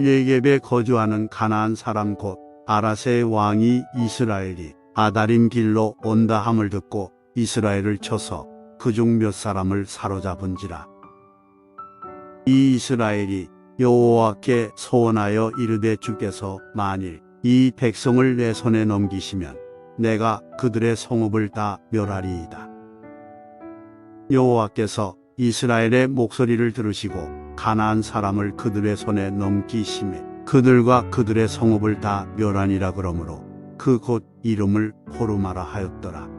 네겝에 거주하는 가나안 사람 곧 아라세의 왕이 이스라엘이 아다림 길로 온다 함을 듣고 이스라엘을 쳐서 그중 몇 사람을 사로잡은지라. 이 이스라엘이 여호와께 소원하여 이르되 주께서 만일 이 백성을 내 손에 넘기시면 내가 그들의 성읍을 다 멸하리이다. 여호와께서 이스라엘의 목소리를 들으시고 가나안 사람을 그들의 손에 넘기심에 그들과 그들의 성읍을 다 멸하니라. 그러므로 그 곳 이름을 호르마라 하였더라.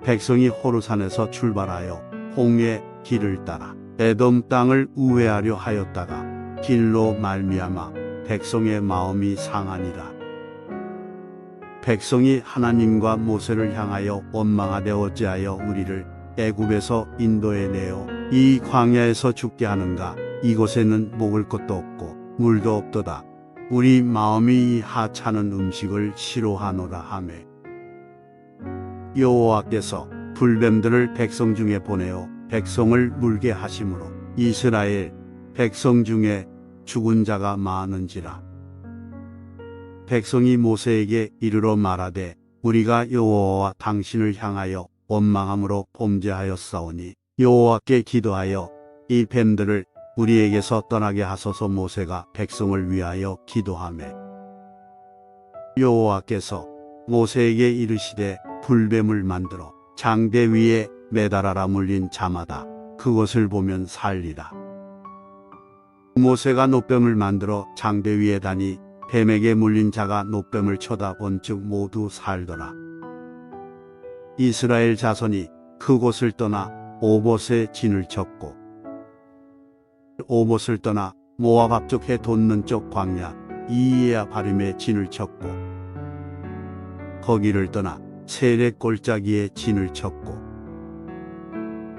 백성이 호르산에서 출발하여 홍해 길을 따라 에돔 땅을 우회하려 하였다가 길로 말미암아 백성의 마음이 상하니라. 백성이 하나님과 모세를 향하여 원망하되 어찌하여 우리를 애굽에서 인도해 내어 이 광야에서 죽게 하는가. 이곳에는 먹을 것도 없고 물도 없도다. 우리 마음이 이 하찮은 음식을 싫어하노라 하매 여호와께서 불뱀들을 백성 중에 보내어 백성을 물게 하심으로 이스라엘 백성 중에 죽은 자가 많은지라. 백성이 모세에게 이르러 말하되 우리가 여호와와 당신을 향하여 원망함으로 범죄하였사오니 여호와께 기도하여 이 뱀들을 우리에게서 떠나게 하소서. 모세가 백성을 위하여 기도하매 여호와께서 모세에게 이르시되 불뱀을 만들어 장대 위에 매달아라. 물린 자마다 그것을 보면 살리라. 모세가 놋뱀을 만들어 장대 위에 다니 뱀에게 물린 자가 놋뱀을 쳐다본 즉 모두 살더라. 이스라엘 자손이 그곳을 떠나 오봇에 진을 쳤고 오봇을 떠나 모압 앞쪽 해 돋는 쪽 광야 이에야 바림에 진을 쳤고 거기를 떠나 세렛 골짜기에 진을 쳤고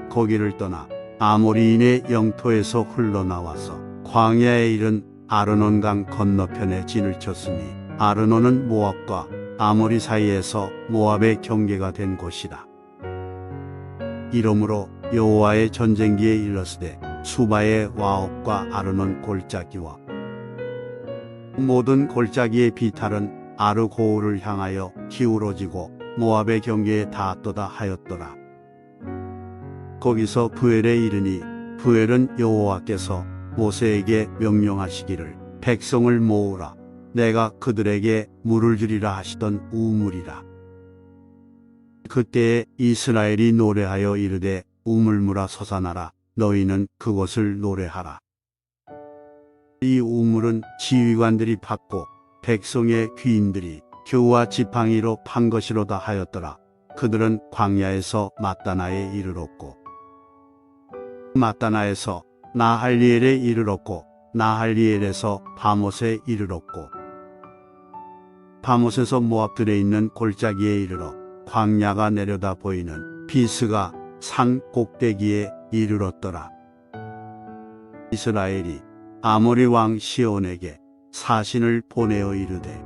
거기를 떠나 아모리인의 영토에서 흘러나와서 광야에 이른 아르논 강 건너편에 진을 쳤으니 아르논은 모압과 아모리 사이에서 모압의 경계가 된 곳이다. 이러므로 여호와의 전쟁기에 일렀으되 수바의 와옥과 아르논 골짜기와 모든 골짜기의 비탈은 아르고우를 향하여 기울어지고 모압의 경계에 닿았도다 하였더라. 거기서 부엘에 이르니 부엘은 여호와께서 모세에게 명령하시기를 백성을 모으라. 내가 그들에게 물을 주리라 하시던 우물이라. 그때에 이스라엘이 노래하여 이르되 우물물아 솟아나라. 너희는 그것을 노래하라. 이 우물은 지휘관들이 팠고 백성의 귀인들이 겨우와 지팡이로 판 것이로다 하였더라. 그들은 광야에서 마따나에 이르렀고 마따나에서 나할리엘에 이르렀고 나할리엘에서 바못에 이르렀고 바못에서 모압들에 있는 골짜기에 이르러 광야가 내려다 보이는 비스가 산 꼭대기에 이르렀더라. 이스라엘이 아모리 왕 시온에게 사신을 보내어 이르되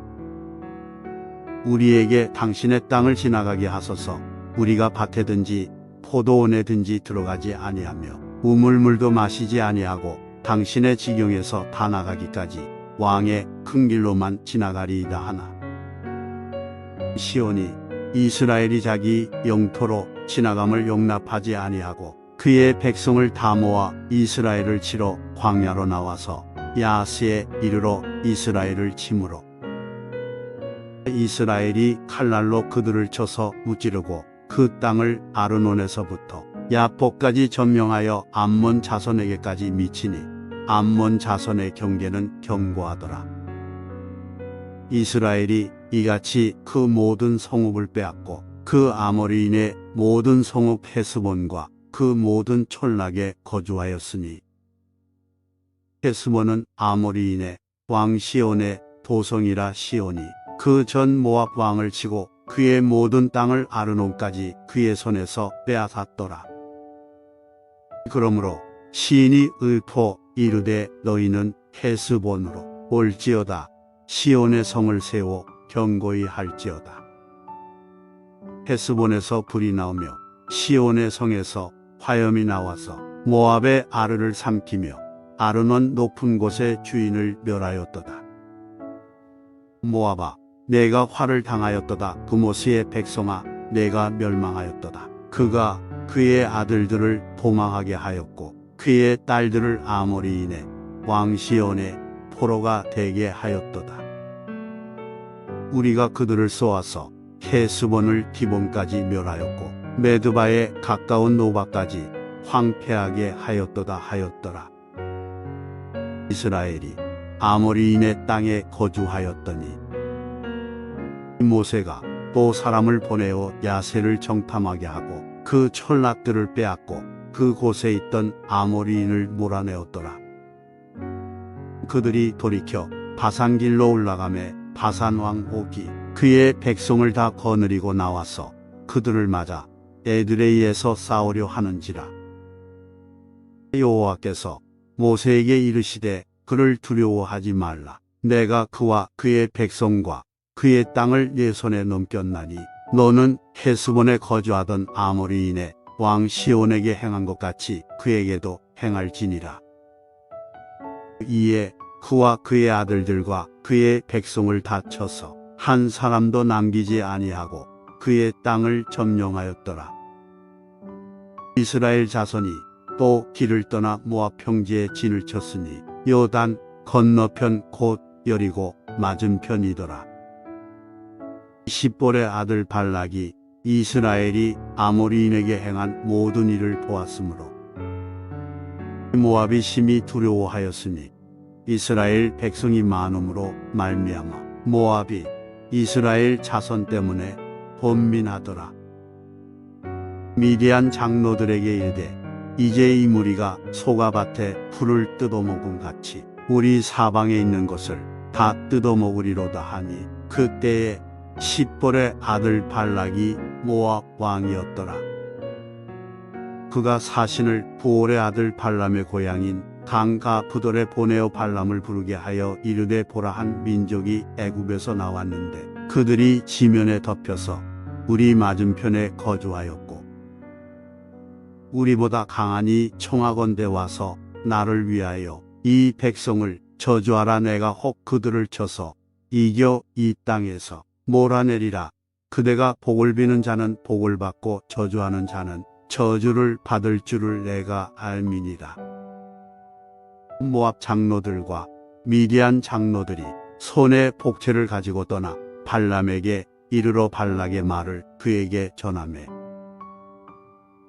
우리에게 당신의 땅을 지나가게 하소서. 우리가 밭에든지 포도원에든지 들어가지 아니하며 우물물도 마시지 아니하고 당신의 지경에서 다 나가기까지 왕의 큰 길로만 지나가리이다 하나. 시온이 이스라엘이 자기 영토로 지나감을 용납하지 아니하고 그의 백성을 다 모아 이스라엘을 치러 광야로 나와서 야스에 이르러 이스라엘을 치므로 이스라엘이 칼날로 그들을 쳐서 무찌르고 그 땅을 아르논에서부터 야복까지 점령하여 암몬 자손에게까지 미치니 암몬 자손의 경계는 견고하더라. 이스라엘이 이같이 그 모든 성읍을 빼앗고 그 아모리인의 모든 성읍 헤스본과 그 모든 촌락에 거주하였으니 헤스본은 아모리인의 왕 시온의 도성이라. 시온이 그 전 모압 왕을 치고 그의 모든 땅을 아르논까지 그의 손에서 빼앗았더라. 그러므로 시인이 읊어 이르되 너희는 헤스본으로 올지어다. 시온의 성을 세워 견고히 할지어다. 헤스본에서 불이 나오며 시온의 성에서 화염이 나와서 모압의 아르를 삼키며 아르논 높은 곳의 주인을 멸하였도다. 모압아, 내가 화를 당하였도다. 부모스의 백성아, 내가 멸망하였도다. 그가 그의 아들들을 도망하게 하였고 그의 딸들을 아모리인의 왕 시온의 포로가 되게 하였도다. 우리가 그들을 쏘아서 헤스본을 디본까지 멸하였고 메드바에 가까운 노바까지 황폐하게 하였도다 하였더라. 이스라엘이 아모리인의 땅에 거주하였더니 모세가 또 사람을 보내어 야세를 정탐하게 하고 그 철락들을 빼앗고 그곳에 있던 아모리인을 몰아내었더라. 그들이 돌이켜 바산길로 올라가매 바산왕 옥이 그의 백성을 다 거느리고 나와서 그들을 맞아 에드레이에서 싸우려 하는지라. 여호와께서 모세에게 이르시되 그를 두려워하지 말라. 내가 그와 그의 백성과 그의 땅을 네 손에 넘겼나니 너는 헤스본에 거주하던 아모리인의 왕 시온에게 행한 것 같이 그에게도 행할지니라. 이에 그와 그의 아들들과 그의 백성을 다 쳐서 한 사람도 남기지 아니하고 그의 땅을 점령하였더라. 이스라엘 자손이 또 길을 떠나 모압 평지에 진을 쳤으니 요단 건너편 곧 여리고 맞은편이더라. 십볼의 아들 발락이 이스라엘이 아모리인에게 행한 모든 일을 보았으므로 모압이 심히 두려워하였으니 이스라엘 백성이 많음으로 말미암아 모압이 이스라엘 자손 때문에 번민하더라. 미디안 장로들에게 이르되 이제 이 무리가 소가밭에 풀을 뜯어먹은 같이 우리 사방에 있는 것을 다 뜯어먹으리로다 하니 그때에 십볼의 아들 발락이 모압 왕이었더라. 그가 사신을 부올의 아들 발람의 고향인 강가 부돌에 보내어 발람을 부르게 하여 이르되 보라 한 민족이 애굽에서 나왔는데 그들이 지면에 덮여서 우리 맞은편에 거주하였고 우리보다 강하니 청하건대 와서 나를 위하여 이 백성을 저주하라. 내가 혹 그들을 쳐서 이겨 이 땅에서 몰아내리라. 그대가 복을 비는 자는 복을 받고 저주하는 자는 저주를 받을 줄을 내가 알미니라. 모압 장로들과 미디안 장로들이 손에 복채를 가지고 떠나 발람에게 이르러 발락의 말을 그에게 전하매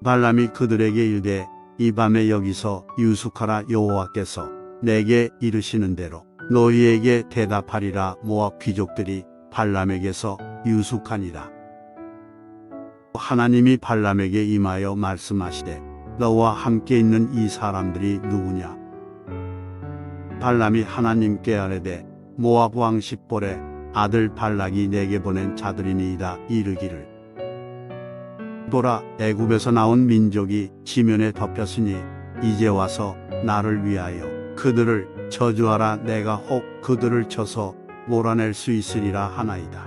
발람이 그들에게 이르되 이 밤에 여기서 유숙하라. 여호와께서 내게 이르시는 대로 너희에게 대답하리라. 모압 귀족들이 발람에게서 유숙하니라. 하나님이 발람에게 임하여 말씀하시되 너와 함께 있는 이 사람들이 누구냐? 발람이 하나님께 아뢰되 모압 왕 십볼의 아들 발락이 내게 보낸 자들이니이다. 이르기를 보라, 애굽에서 나온 민족이 지면에 덮였으니 이제 와서 나를 위하여 그들을 저주하라. 내가 혹 그들을 쳐서 몰아낼 수 있으리라 하나이다.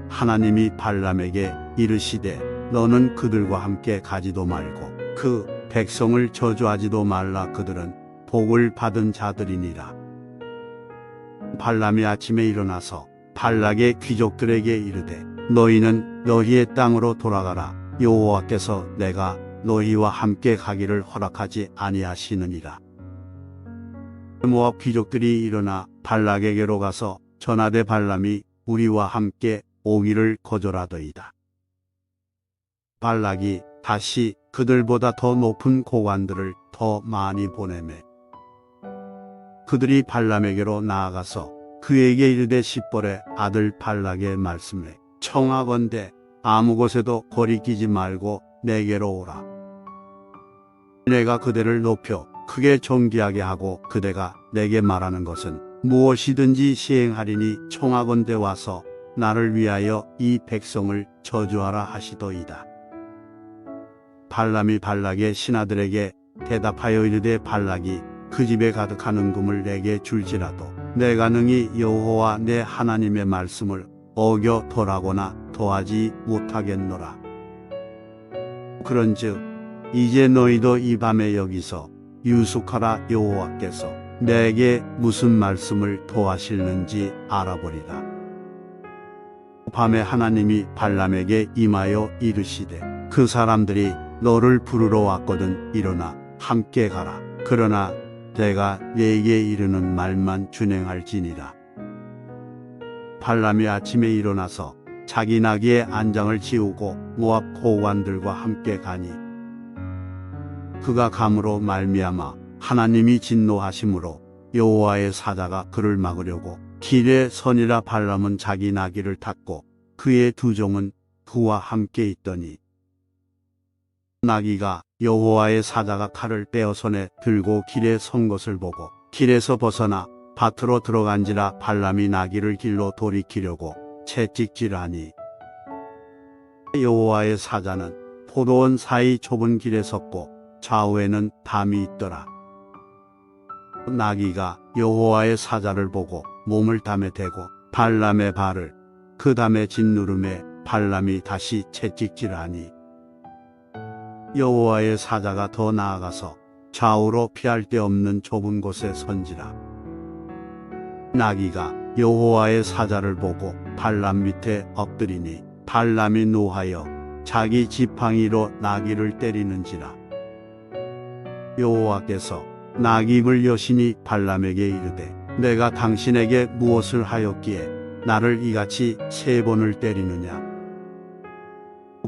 하나님이 발람에게 이르시되 너는 그들과 함께 가지도 말고 그 백성을 저주하지도 말라. 그들은 복을 받은 자들이니라. 발람이 아침에 일어나서 발락의 귀족들에게 이르되 너희는 너희의 땅으로 돌아가라. 여호와께서 내가 너희와 함께 가기를 허락하지 아니하시느니라. 모압 귀족들이 일어나 발락에게로 가서 전하되 발람이 우리와 함께 오기를 거절하더이다. 발락이 다시 그들보다 더 높은 고관들을 더 많이 보내매 그들이 발람에게로 나아가서 그에게 이르되 십볼의 아들 발락의 말씀에 청하건대 아무 곳에도 거리 끼지 말고 내게로 오라. 내가 그대를 높여 크게 존귀하게 하고 그대가 내게 말하는 것은 무엇이든지 시행하리니 청하건대 와서 나를 위하여 이 백성을 저주하라 하시더이다. 발람이 발락의 신하들에게 대답하여 이르되 발락이 그 집에 가득한 은금을 내게 줄지라도 내가 능히 여호와 내 하나님의 말씀을 어겨 덜하거나 더하지 못하겠노라. 그런즉 이제 너희도 이 밤에 여기서 유숙하라. 여호와께서 내게 무슨 말씀을 토하시는지 알아보리라. 밤에 하나님이 발람에게 임하여 이르시되 그 사람들이 너를 부르러 왔거든. 일어나 함께 가라. 그러나 내가 네게 이르는 말만 준행할지니라. 발람이 아침에 일어나서 자기 나귀의 안장을 지우고 모압 고관들과 함께 가니 그가 감으로 말미암아 하나님이 진노하심으로 여호와의 사자가 그를 막으려고 길에 서니라. 발람은 자기 나귀를 탔고 그의 두 종은 그와 함께 있더니 나귀가 여호와의 사자가 칼을 빼어 손에 들고 길에 선 것을 보고 길에서 벗어나 밭으로 들어간지라. 발람이 나귀를 길로 돌이키려고 채찍질하니 여호와의 사자는 포도원 사이 좁은 길에 섰고 좌우에는 담이 있더라. 나귀가 여호와의 사자를 보고 몸을 담에 대고 발람의 발을 그 담에 짓누름에 발람이 다시 채찍질하니 여호와의 사자가 더 나아가서 좌우로 피할 데 없는 좁은 곳에 선지라. 나귀가 여호와의 사자를 보고 발람 밑에 엎드리니 발람이 노하여 자기 지팡이로 나귀를 때리는지라. 여호와께서 나귀를 여시니 발람에게 이르되 내가 당신에게 무엇을 하였기에 나를 이같이 3번을 때리느냐.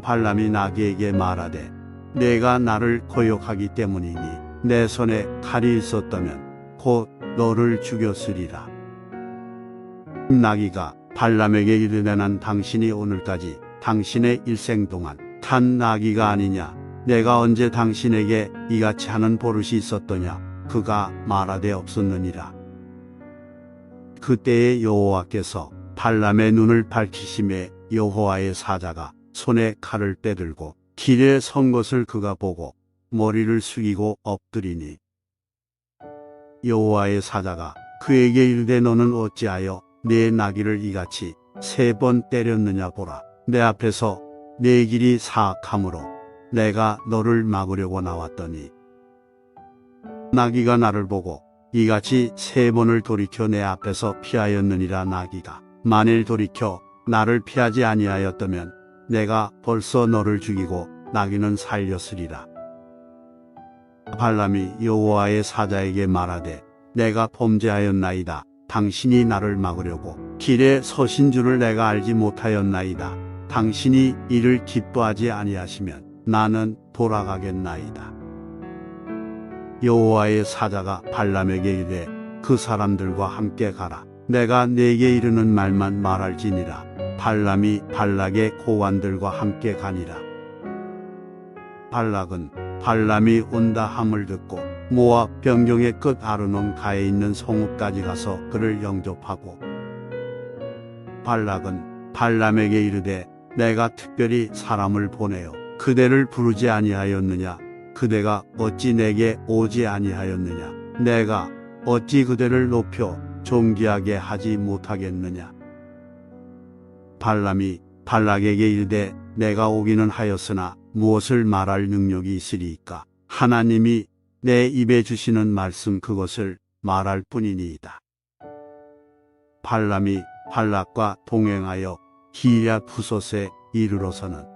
발람이 나귀에게 말하되 내가 나를 거역하기 때문이니 내 손에 칼이 있었다면 곧 너를 죽였으리라. 나귀가 발람에게 이르되 난 당신이 오늘까지 당신의 일생 동안 탄 나귀가 아니냐. 내가 언제 당신에게 이같이 하는 버릇이 있었더냐. 그가 말하되 없었느니라. 그때에 여호와께서 발람의 눈을 밝히심에 여호와의 사자가 손에 칼을 빼들고 길에 선 것을 그가 보고 머리를 숙이고 엎드리니 여호와의 사자가 그에게 이르되 너는 어찌하여 내 나귀를 이같이 3번 때렸느냐. 보라, 내 앞에서 내 길이 사악함으로 내가 너를 막으려고 나왔더니 나귀가 나를 보고 이같이 3번을 돌이켜 내 앞에서 피하였느니라. 나귀가 만일 돌이켜 나를 피하지 아니하였다면 내가 벌써 너를 죽이고 나귀는 살렸으리라. 발람이 여호와의 사자에게 말하되 내가 범죄하였나이다. 당신이 나를 막으려고 길에 서신 줄을 내가 알지 못하였나이다. 당신이 이를 기뻐하지 아니하시면 나는 돌아가겠나이다. 여호와의 사자가 발람에게 이르되 그 사람들과 함께 가라. 내가 네게 이르는 말만 말할지니라. 발람이 발락의 고관들과 함께 가니라. 발락은 발람이 온다 함을 듣고 모압 병경의 끝 아르논 가에 있는 성읍까지 가서 그를 영접하고 발락은 발람에게 이르되 내가 특별히 사람을 보내어 그대를 부르지 아니하였느냐. 그대가 어찌 내게 오지 아니하였느냐. 내가 어찌 그대를 높여 존귀하게 하지 못하겠느냐. 발람이 발락에게 이르되 내가 오기는 하였으나 무엇을 말할 능력이 있으리이까. 하나님이 내 입에 주시는 말씀 그것을 말할 뿐이니이다. 발람이 발락과 동행하여 기럇 후솥에 이르러서는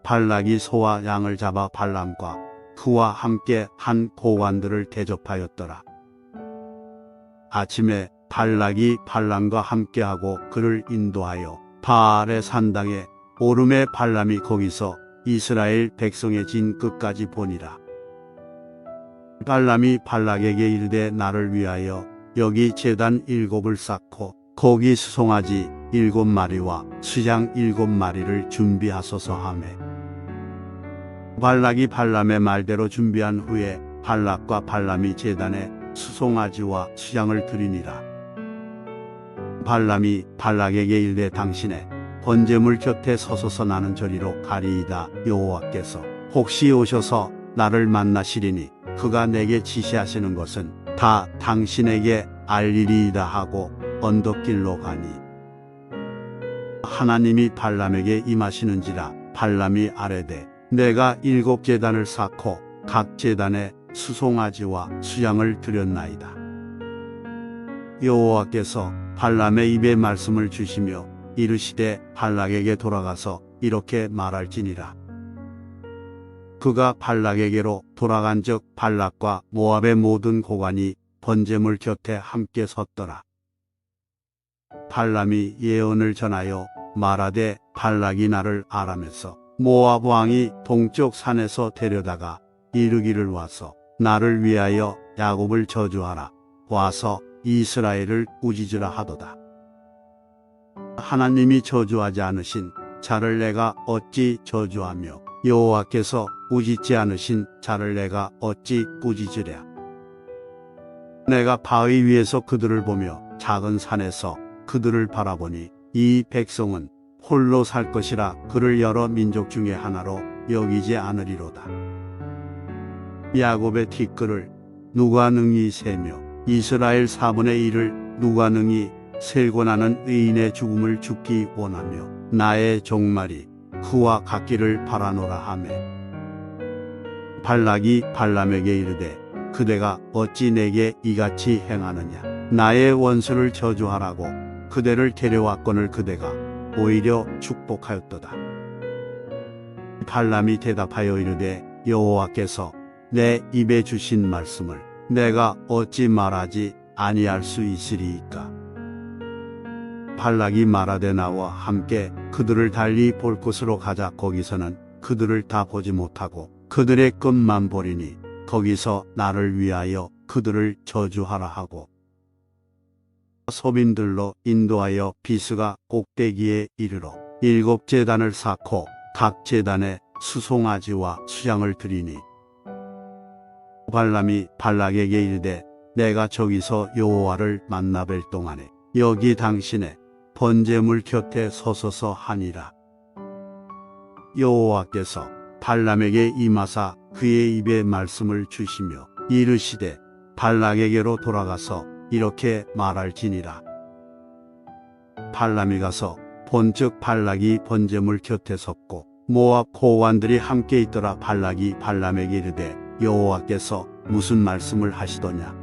발락이 소와 양을 잡아 발람과 그와 함께 한 고관들을 대접하였더라. 아침에 발락이 발람과 함께하고 그를 인도하여 바알의 산당에 오름에 발람이 거기서 이스라엘 백성의 진 끝까지 보니라. 발람이 발락에게 이르되 나를 위하여 여기 제단 7을 쌓고 거기 수송아지 7마리와 수양 7마리를 준비하소서 하매 발락이 발람의 말대로 준비한 후에 발락과 발람이 제단에 수송아지와 수양을 드리니라. 발람이 발락에게 이르되 당신의 번제물 곁에 서소서 나는 저리로 가리이다. 여호와께서 혹시 오셔서 나를 만나시리니 그가 내게 지시하시는 것은 다 당신에게 알리리이다 하고 언덕길로 가니 하나님이 발람에게 임하시는지라. 발람이 아뢰되 내가 7제단을 쌓고 각 제단에 수송아지와 수양을 드렸나이다. 여호와께서 발람의 입에 말씀을 주시며 이르시되 발락에게 돌아가서 이렇게 말할지니라. 그가 발락에게로 돌아간즉 발락과 모압의 모든 고관이 번제물 곁에 함께 섰더라. 발람이 예언을 전하여 말하되 발락이 나를 아람에서 모압 왕이 동쪽 산에서 데려다가 이르기를 와서 나를 위하여 야곱을 저주하라. 와서 이스라엘을 꾸짖으라 하도다. 하나님이 저주하지 않으신 자를 내가 어찌 저주하며 여호와께서 꾸짖지 않으신 자를 내가 어찌 꾸짖으랴. 내가 바위 위에서 그들을 보며 작은 산에서 그들을 바라보니 이 백성은 홀로 살 것이라 그를 여러 민족 중에 하나로 여기지 않으리로다. 야곱의 티끌을 누가 능히 세며 이스라엘 4분의 1을 누가 능히 셀고 나는 의인의 죽음을 죽기 원하며 나의 종말이 그와 같기를 바라노라 하매 발락이 발람에게 이르되 그대가 어찌 내게 이같이 행하느냐. 나의 원수를 저주하라고 그대를 데려왔거늘 그대가 오히려 축복하였도다. 발람이 대답하여 이르되 여호와께서 내 입에 주신 말씀을 내가 어찌 말하지 아니할 수 있으리이까. 발락이 말하되 나와 함께 그들을 달리 볼 곳으로 가자. 거기서는 그들을 다 보지 못하고 그들의 끝만 보리니 거기서 나를 위하여 그들을 저주하라 하고 소민들로 인도하여 비스가 꼭대기에 이르러 7 제단을 쌓고 각 제단에 수송아지와 수양을 드리니 발람이 발락에게 이르되 내가 저기서 여호와를 만나 뵐 동안에 여기 당신의 번제물 곁에 서소서 하니라. 여호와께서 발람에게 임하사 그의 입에 말씀을 주시며 이르시되 발락에게로 돌아가서 이렇게 말할지니라. 발람이 가서 본즉 발락이 번제물 곁에 섰고 모압 고관들이 함께 있더라. 발락이 발람에게 이르되 여호와께서 무슨 말씀을 하시더냐.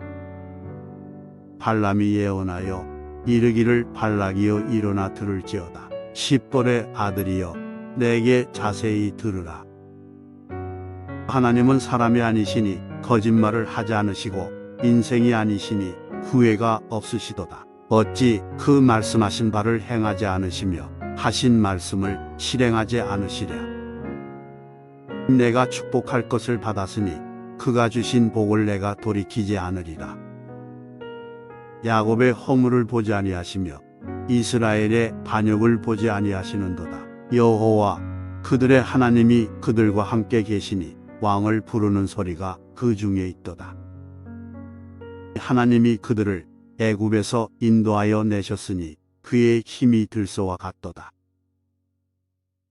발람이 예언하여 이르기를 발락이여 일어나 들을지어다. 십볼의 아들이여 내게 자세히 들으라. 하나님은 사람이 아니시니 거짓말을 하지 않으시고 인생이 아니시니 후회가 없으시도다. 어찌 그 말씀하신 바를 행하지 않으시며 하신 말씀을 실행하지 않으시랴. 내가 축복할 것을 받았으니 그가 주신 복을 내가 돌이키지 않으리라. 야곱의 허물을 보지 아니하시며 이스라엘의 반역을 보지 아니하시는도다. 여호와 그들의 하나님이 그들과 함께 계시니 왕을 부르는 소리가 그 중에 있도다. 하나님이 그들을 애굽에서 인도하여 내셨으니 그의 힘이 들소와 같도다.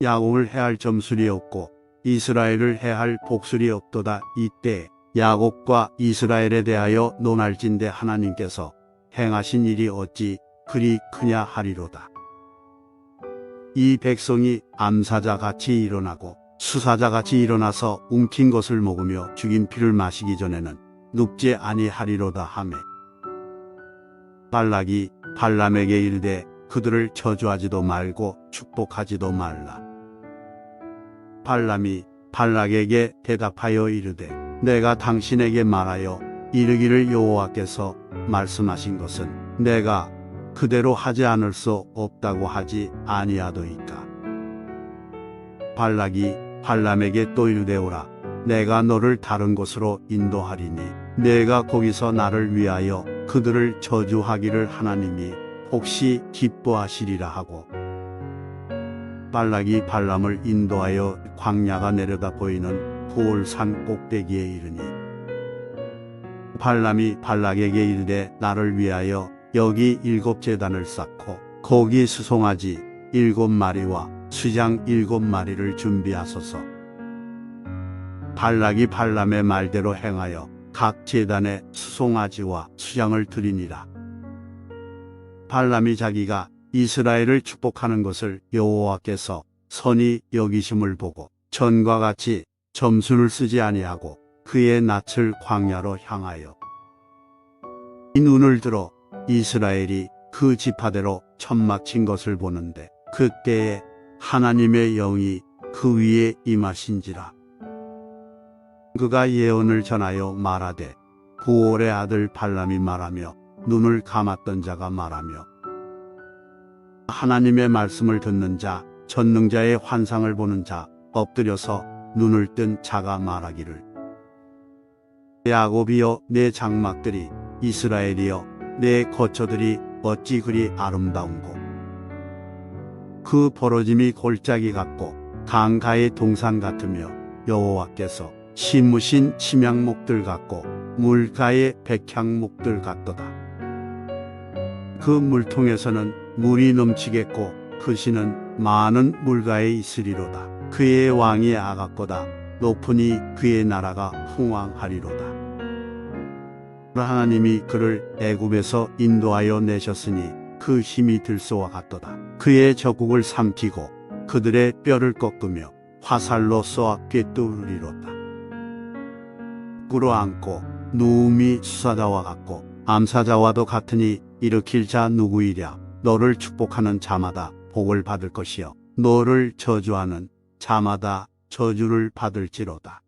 야곱을 해할 점술이 없고 이스라엘을 해할 복술이 없도다. 이때 야곱과 이스라엘에 대하여 논할진대 하나님께서 행하신 일이 어찌 그리 크냐 하리로다. 이 백성이 암사자같이 일어나고 수사자같이 일어나서 움킨 것을 먹으며 죽인 피를 마시기 전에는 눕지 아니하리로다 하매 발락이 발람에게 이르되 그들을 저주하지도 말고 축복하지도 말라. 발람이 발락에게 대답하여 이르되 내가 당신에게 말하여 이르기를 여호와께서 말씀하신 것은 내가 그대로 하지 않을 수 없다고 하지 아니하도이까. 발락이 발람에게 또 이르되 오라. 내가 너를 다른 곳으로 인도하리니 내가 거기서 나를 위하여 그들을 저주하기를 하나님이 혹시 기뻐하시리라 하고 발락이 발람을 인도하여 광야가 내려다 보이는 부올산 꼭대기에 이르니 발람이 발락에게 이르되 나를 위하여 여기 7 제단을 쌓고 거기 수송아지 7마리와 수장 7마리를 준비하소서. 발락이 발람의 말대로 행하여 각 제단에 수송아지와 수장을 드리니라. 발람이 자기가 이스라엘을 축복하는 것을 여호와께서 선히 여기심을 보고 전과 같이 점수를 쓰지 아니하고 그의 낯을 광야로 향하여 이 눈을 들어 이스라엘이 그 지파대로 천막 친 것을 보는데 그때에 하나님의 영이 그 위에 임하신지라. 그가 예언을 전하여 말하되 부올의 아들 발람이 말하며 눈을 감았던 자가 말하며 하나님의 말씀을 듣는 자 전능자의 환상을 보는 자 엎드려서 눈을 뜬 자가 말하기를 야곱이여 내 장막들이 이스라엘이여 내 거처들이 어찌 그리 아름다운고 그 벌어짐이 골짜기 같고 강가의 동산 같으며 여호와께서 심으신 침향목들 같고 물가의 백향목들 같도다. 그 물통에서는 물이 넘치겠고 그 씨는 많은 물가에 있으리로다. 그의 왕이 아각보다 높으니 그의 나라가 풍왕하리로다. 하나님이 그를 애굽에서 인도하여 내셨으니 그 힘이 들소와 같도다. 그의 적국을 삼키고 그들의 뼈를 꺾으며 화살로 쏘아 꿰뚫으리로다. 끌어안고 누움이 수사자와 같고 암사자와도 같으니 일으킬 자 누구이랴. 너를 축복하는 자마다 복을 받을 것이요 너를 저주하는 자마다 저주를 받을지로다.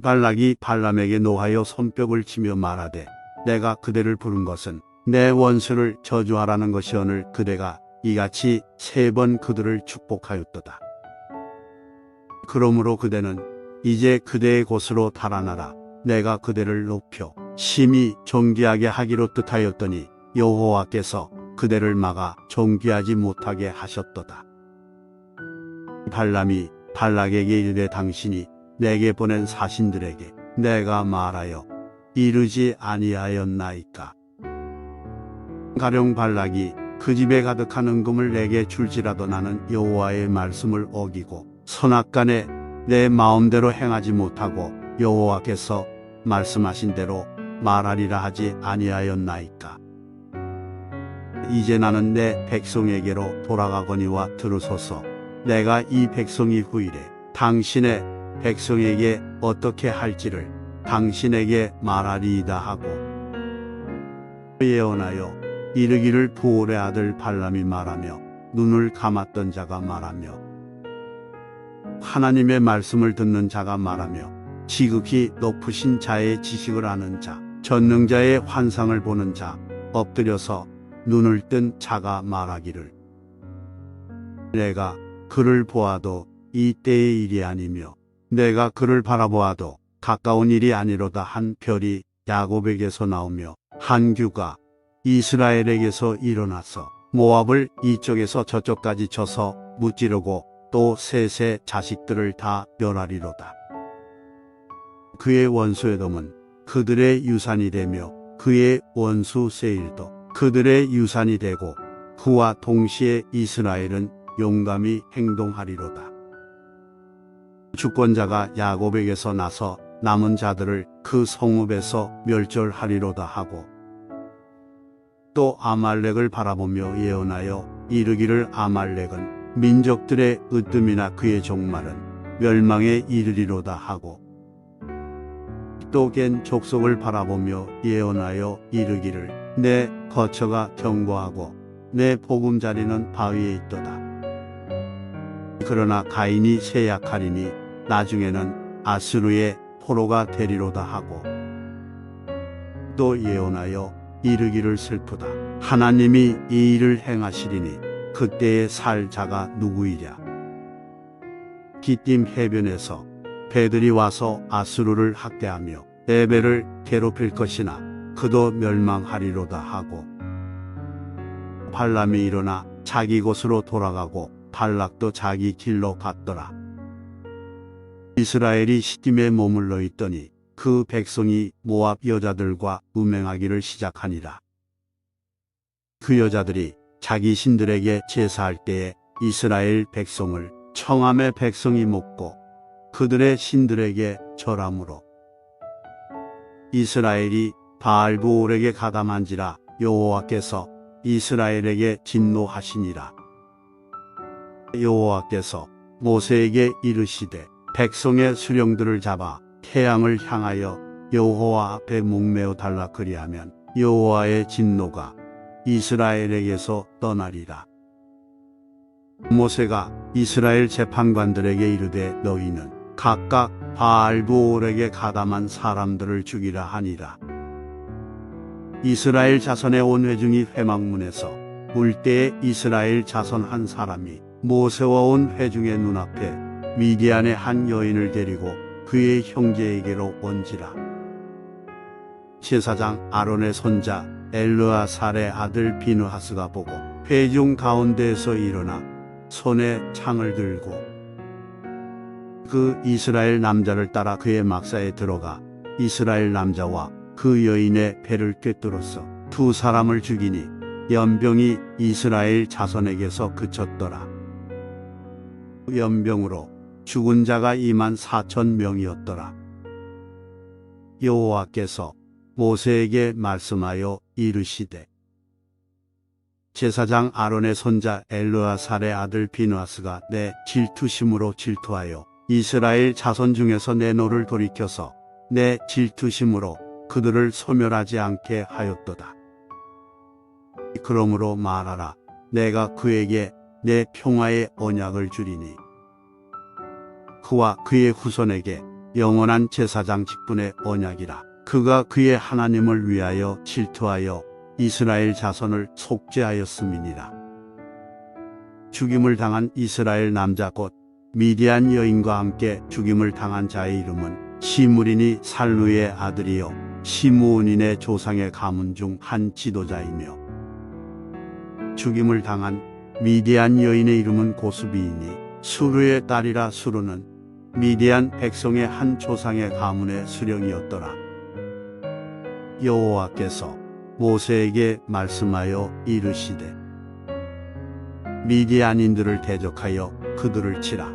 발락이 발람에게 노하여 손뼉을 치며 말하되 내가 그대를 부른 것은 내 원수를 저주하라는 것이오늘 그대가 이같이 3번 그들을 축복하였도다. 그러므로 그대는 이제 그대의 곳으로 달아나라. 내가 그대를 높여 심히 존귀하게 하기로 뜻하였더니 여호와께서 그대를 막아 존귀하지 못하게 하셨도다. 발람이 발락에게 이르되 당신이 내게 보낸 사신들에게 내가 말하여 이르지 아니하였나이까. 가령 발락이 그 집에 가득한 은금을 내게 줄지라도 나는 여호와의 말씀을 어기고 선악간에 내 마음대로 행하지 못하고 여호와께서 말씀하신 대로 말하리라 하지 아니하였나이까. 이제 나는 내 백성에게로 돌아가거니와 들으소서. 내가 이 백성이 후일에 당신의 백성에게 어떻게 할지를 당신에게 말하리이다 하고 예언하여 이르기를 부올의 아들 발람이 말하며 눈을 감았던 자가 말하며 하나님의 말씀을 듣는 자가 말하며 지극히 높으신 자의 지식을 아는 자 전능자의 환상을 보는 자 엎드려서 눈을 뜬 자가 말하기를 내가 그를 보아도 이 때의 일이 아니며 내가 그를 바라보아도 가까운 일이 아니로다. 한 별이 야곱에게서 나오며 한 규가 이스라엘에게서 일어나서 모압을 이쪽에서 저쪽까지 쳐서 무찌르고 또 셋의 자식들을 다 멸하리로다. 그의 원수 에돔은 그들의 유산이 되며 그의 원수 세일도 그들의 유산이 되고 그와 동시에 이스라엘은 용감히 행동하리로다. 주권자가 야곱에게서 나서 남은 자들을 그 성읍에서 멸절하리로다 하고 또 아말렉을 바라보며 예언하여 이르기를 아말렉은 민족들의 으뜸이나 그의 종말은 멸망에 이르리로다 하고 또 겐 족속을 바라보며 예언하여 이르기를 내 거처가 견고하고 내 보금자리는 바위에 있도다. 그러나 가인이 쇠약하리니 나중에는 아수르의 포로가 되리로다 하고 또 예언하여 이르기를 슬프다. 하나님이 이 일을 행하시리니 그때에 살 자가 누구이랴. 기띔 해변에서 배들이 와서 아수르를 학대하며 에벨을 괴롭힐 것이나 그도 멸망하리로다 하고 발람이 일어나 자기 곳으로 돌아가고 발락도 자기 길로 갔더라. 이스라엘이 시딤에 머물러 있더니 그 백성이 모압 여자들과 음행하기를 시작하니라. 그 여자들이 자기 신들에게 제사할 때에 이스라엘 백성을 청함의 백성이 먹고 그들의 신들에게 절함으로 이스라엘이 바알브올에게 가담한지라 여호와께서 이스라엘에게 진노하시니라. 여호와께서 모세에게 이르시되 백성의 수령들을 잡아 태양을 향하여 여호와 앞에 목매어 달라 그리하면 여호와의 진노가 이스라엘에게서 떠나리라. 모세가 이스라엘 재판관들에게 이르되 너희는 각각 바알브올에게 가담한 사람들을 죽이라 하니라. 이스라엘 자손의 온 회중이 회막문에서 울 때에 이스라엘 자손 한 사람이 모세와 온 회중의 눈앞에 미디안의 한 여인을 데리고 그의 형제에게로 온지라. 제사장 아론의 손자 엘르아살의 아들 비느하스가 보고 회중 가운데에서 일어나 손에 창을 들고 그 이스라엘 남자를 따라 그의 막사에 들어가 이스라엘 남자와 그 여인의 배를 꿰뚫어서 두 사람을 죽이니 연병이 이스라엘 자손에게서 그쳤더라. 연병으로 죽은 자가 24,000명이었더라. 여호와께서 모세에게 말씀하여 이르시되 제사장 아론의 손자 엘르아살의 아들 비느하스가 내 질투심으로 질투하여 이스라엘 자손 중에서 내 노를 돌이켜서 내 질투심으로 그들을 소멸하지 않게 하였도다. 그러므로 말하라. 내가 그에게 내 평화의 언약을 주리니 그와 그의 후손에게 영원한 제사장 직분의 언약이라. 그가 그의 하나님을 위하여 질투하여 이스라엘 자손을 속죄하였음이니라. 죽임을 당한 이스라엘 남자 곧 미디안 여인과 함께 죽임을 당한 자의 이름은 시므리니 살루의 아들이요 시므온인의 조상의 가문 중 한 지도자이며 죽임을 당한 미디안 여인의 이름은 고스비이니 수르의 딸이라. 수르는 미디안 백성의 한 조상의 가문의 수령이었더라. 여호와께서 모세에게 말씀하여 이르시되 미디안인들을 대적하여 그들을 치라.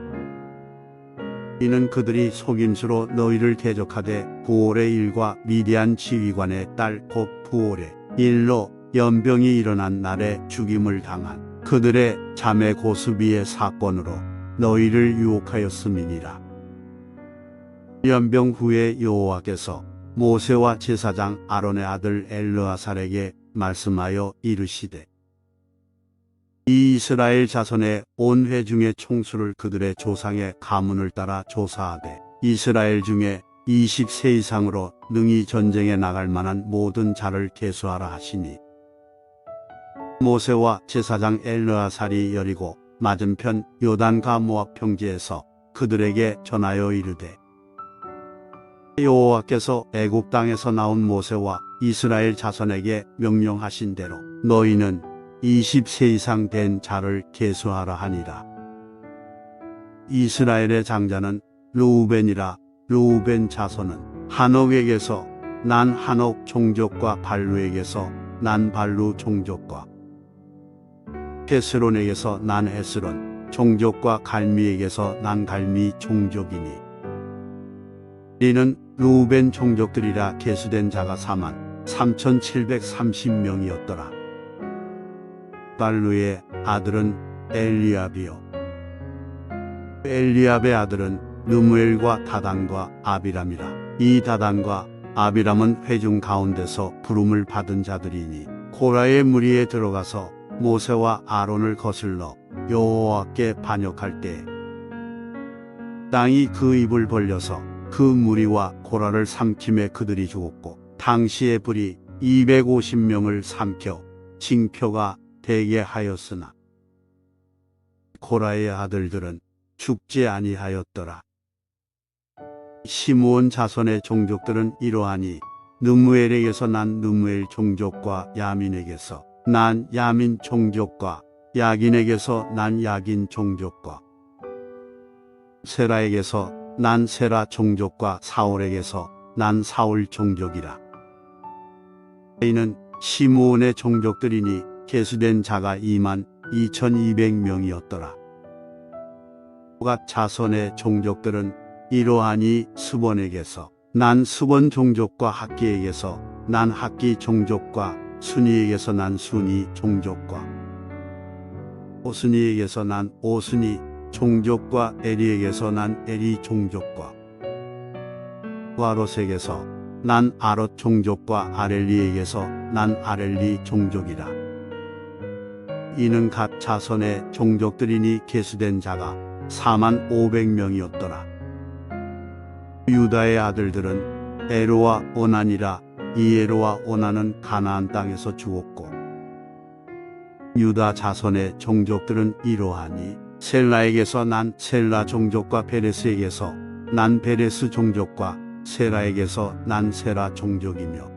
이는 그들이 속임수로 너희를 대적하되 부올의 일과 미디안 지휘관의 딸 곧 부올의 일로 연병이 일어난 날에 죽임을 당한 그들의 자매 고스비의 사건으로 너희를 유혹하였음이니라. 연병 후에 여호와께서 모세와 제사장 아론의 아들 엘르아살에게 말씀하여 이르시되 이 이스라엘 자손의 온 회중의 총수를 그들의 조상의 가문을 따라 조사하되 이스라엘 중에 20세 이상으로 능히 전쟁에 나갈 만한 모든 자를 계수하라 하시니 모세와 제사장 엘르아살이 여리고 맞은편 요단가 모압 평지에서 그들에게 전하여 이르되 여호와께서 애굽 땅에서 나온 모세와 이스라엘 자손에게 명령하신 대로 너희는 20세 이상 된 자를 계수하라 하니라. 이스라엘의 장자는 르우벤이라. 르우벤 자손은 한옥에게서 난 한옥 종족과 발루에게서 난 발루 종족과 헤스론에게서 난 헤스론 종족과 갈미에게서 난 갈미 종족이니 이는 르우벤 종족들이라. 계수된 자가 43,730명이었더라. 발루의 아들은 엘리압이요 엘리압의 아들은 느무엘과 다단과 아비람이라. 이 다단과 아비람은 회중 가운데서 부름을 받은 자들이니 고라의 무리에 들어가서 모세와 아론을 거슬러 여호와께 반역할 때 땅이 그 입을 벌려서 그 무리와 고라를 삼킴에 그들이 죽었고 당시의 불이 250명을 삼켜 징표가 되게 하였으나 고라의 아들들은 죽지 아니하였더라. 시므온 자손의 종족들은 이러하니 느무엘에게서 난 느무엘 종족과 야민에게서 난 야민 종족과 야긴에게서 난 야긴 종족과 세라에게서 난 세라 종족과 사울에게서 난 사울 종족이라. 이는 시므온의 종족들이니 계수된 자가 22,200명이었더라. 갓 자손의 종족들은 이러하니 스본에게서 난 스본 종족과 학기에게서 난 학기 종족과 순이에게서 난 순이 종족과 오스니에게서 난 오스니 종족과 에리에게서 난 에리 종족과 아롯에게서 난 아롯 종족과 아렐리에게서 난 아렐리 종족이라. 이는 갓 자손의 종족들이니 계수된 자가 4만 500명이었더라. 유다의 아들들은 에로와 오난이라. 이 에로와 오난은 가나안 땅에서 죽었고 유다 자손의 종족들은 이러하니 셀라에게서 난 셀라 종족과 베레스에게서 난 베레스 종족과 세라에게서 난 세라 종족이며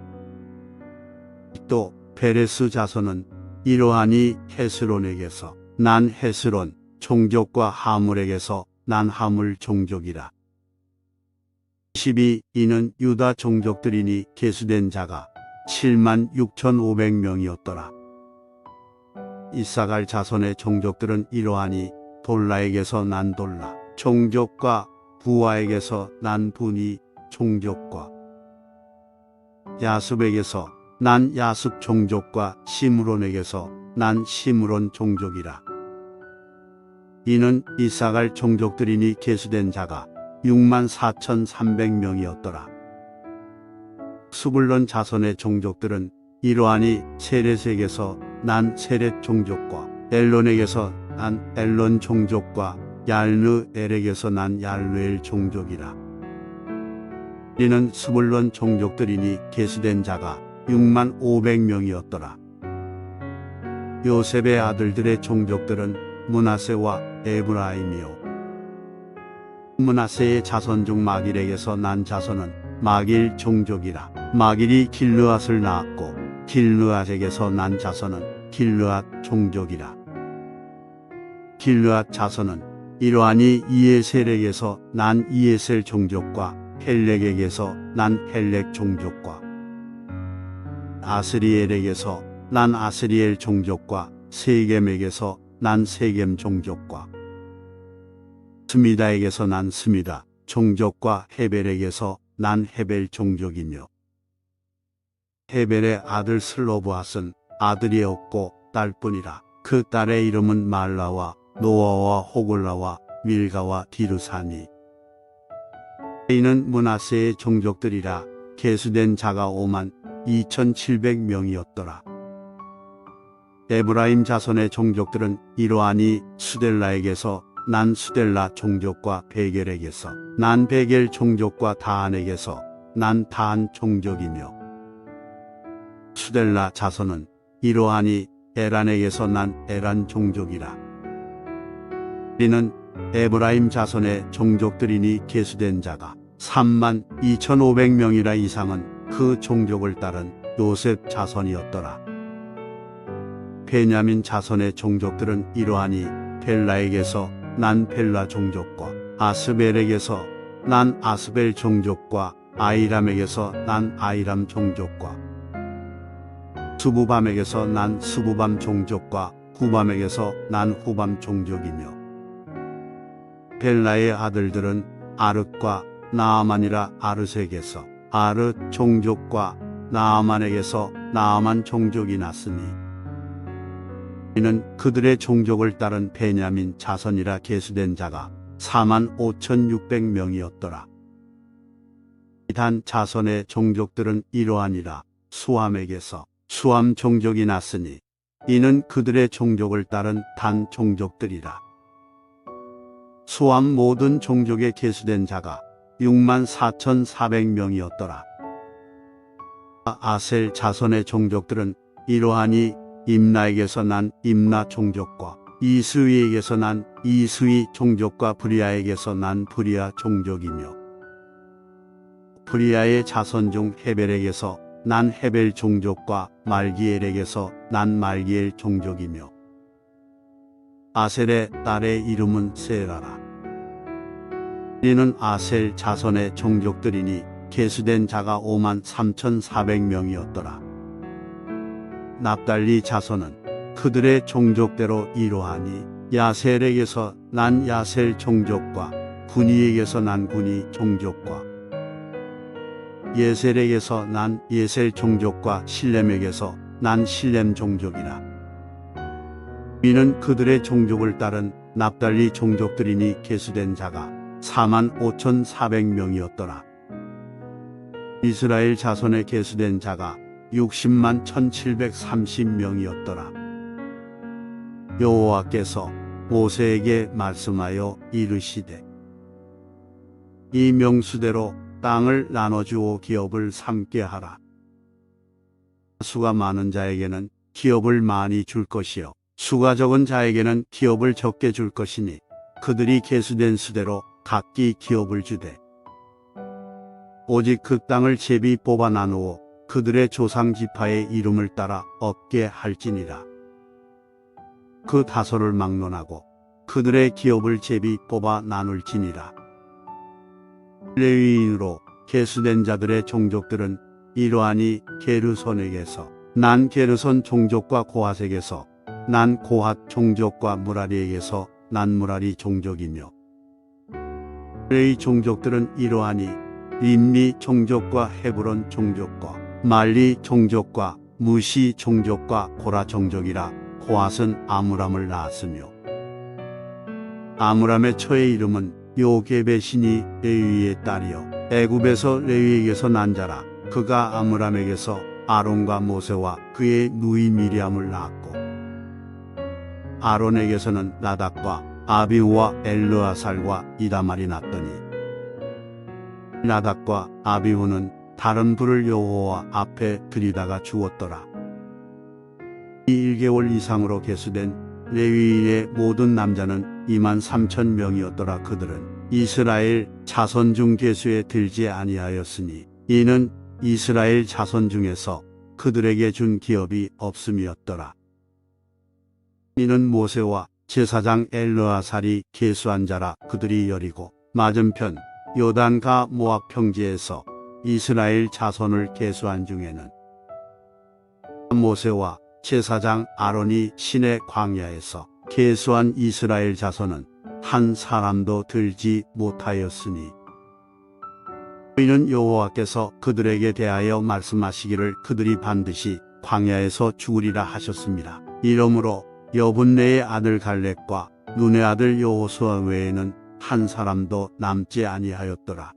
또 베레스 자손은 이러하니 헤스론에게서 난 헤스론 종족과 하물에게서 난 하물 종족이라. 12. 이는 유다 종족들이니 계수된 자가 7만 6,500명이었더라. 이사갈 자손의 종족들은 이러하니 돌라에게서 난 돌라 종족과 부하에게서 난 분이 종족과 야습에게서 난 야습 종족과 시므론에게서 난 시므론 종족이라. 이는 이사갈 종족들이니 계수된 자가 6만 4,300명이었더라. 스불론 자손의 종족들은 이러하니 세렛에게서 난 세렛 종족과 엘론에게서 난 엘론 종족과 얄느엘에게서 난 얄느엘 종족이라. 이는 스불론 종족들이니 계수된 자가 6만 500명이었더라. 요셉의 아들들의 종족들은 므낫세와 에브라임이요 므낫세의 자손 중 마길에게서 난 자손은 마길 종족이라. 마길이 길르앗을 낳았고 길르앗에게서 난 자손은 길르앗 종족이라. 길르앗 자손은 이러하니 이에셀에게서 난 이에셀 종족과 헬렉에게서 난 헬렉 종족과 아스리엘에게서 난 아스리엘 종족과 세겜에게서 난 세겜 종족과 스미다에게서 난 스미다 종족과 헤벨에게서 난 헤벨 종족이며 헤벨의 아들 슬로브앗은 아들이 없고 딸뿐이라. 그 딸의 이름은 말라와 노아와 호글라와 밀가와 디르사니. 이는 므낫세의 종족들이라. 계수된 자가 5만 2,700명이었더라. 에브라임 자손의 종족들은 이러하니 수델라에게서 난 수델라 종족과 베겔에게서 난 베겔 종족과 다한에게서 난 다한 종족이며 수델라 자손은 이러하니 에란에게서 난 에란 종족이라. 이는 에브라임 자손의 종족들이니 계수된 자가 3만 2,500명이라. 이상은 그 종족을 따른 요셉 자손이었더라. 베냐민 자손의 종족들은 이러하니 벨라에게서 난 벨라 종족과 아스벨에게서 난 아스벨 종족과 아이람에게서 난 아이람 종족과 스부밤에게서 난 스부밤 종족과 후밤에게서 난 후밤 종족이며 벨라의 아들들은 아르과 나아만이라. 아르색에서 아르 종족과 나아만에게서 나아만 종족이 났으니 이는 그들의 종족을 따른 베냐민 자손이라. 계수된 자가 4만 5,600명이었더라. 단 자손의 종족들은 이러하니라. 수함에게서 수함 종족이 났으니 이는 그들의 종족을 따른 단 종족들이라. 수함 모든 종족에 계수된 자가 6만 4,400명이었더라. 아셀 자손의 종족들은 이러하니 임나에게서 난 임나 종족과 이스위에게서 난 이스위 종족과 브리아에게서 난 브리아 종족이며 브리아의 자손 중 헤벨에게서 난 헤벨 종족과 말기엘에게서 난 말기엘 종족이며 아셀의 딸의 이름은 세라라. 이는 아셀 자손의 종족들이니 계수된 자가 5만 3,400명이었더라. 납달리 자손은 그들의 종족대로 이러하니 야셀에게서 난 야셀 종족과 분이에게서 난 분이 종족과 예셀에게서 난 예셀 종족과 실렘에게서 난 실렘 종족이라. 이는 그들의 종족을 따른 납달리 종족들이니 계수된 자가 4만 5,400명이었더라. 이스라엘 자손에 계수된 자가 60만 1730명이었더라. 여호와께서 모세에게 말씀하여 이르시되 이 명수대로 땅을 나눠주어 기업을 삼게 하라. 수가 많은 자에게는 기업을 많이 줄 것이요 수가 적은 자에게는 기업을 적게 줄 것이니 그들이 계수된 수대로 각기 기업을 주되 오직 그 땅을 제비 뽑아 나누어 그들의 조상 지파의 이름을 따라 얻게 할지니라. 그 다소를 막론하고 그들의 기업을 제비 뽑아 나눌지니라. 레위인으로 계수된 자들의 종족들은 이러하니 게르손에게서 난 게르손 종족과 고핫에게서 난 고핫 종족과 무라리에게서 난 무라리 종족이며 레위 종족들은 이러하니 림리 종족과 헤브론 종족과 말리 종족과 무시 종족과 고라 종족이라. 고핫은 아므람을 낳았으며 아므람의 처의 이름은 요게벳이니 레위의 딸이요 애굽에서 레위에게서 난 자라. 그가 아므람에게서 아론과 모세와 그의 누이 미리암을 낳았고 아론에게서는 나답과 아비후와 엘르아살과 이다말이 났더니 나답과 아비후는 다른 불을 여호와 앞에 들이다가 죽었더라. 이 1개월 이상으로 계수된 레위인의 모든 남자는 2만 3천 명이었더라. 그들은 이스라엘 자손 중 계수에 들지 아니하였으니 이는 이스라엘 자손 중에서 그들에게 준 기업이 없음이었더라. 이는 모세와 제사장 엘르아살이 계수한 자라. 그들이 여리고 맞은편 요단가 모압 평지에서 이스라엘 자손을 계수한 중에는 모세와 제사장 아론이 시내 광야에서 계수한 이스라엘 자손은 한 사람도 들지 못하였으니 이는 여호와께서 그들에게 대하여 말씀하시기를 그들이 반드시 광야에서 죽으리라 하셨습니다. 이러므로 여분네의 아들 갈렙과 눈의 아들 여호수아 외에는 한 사람도 남지 아니하였더라.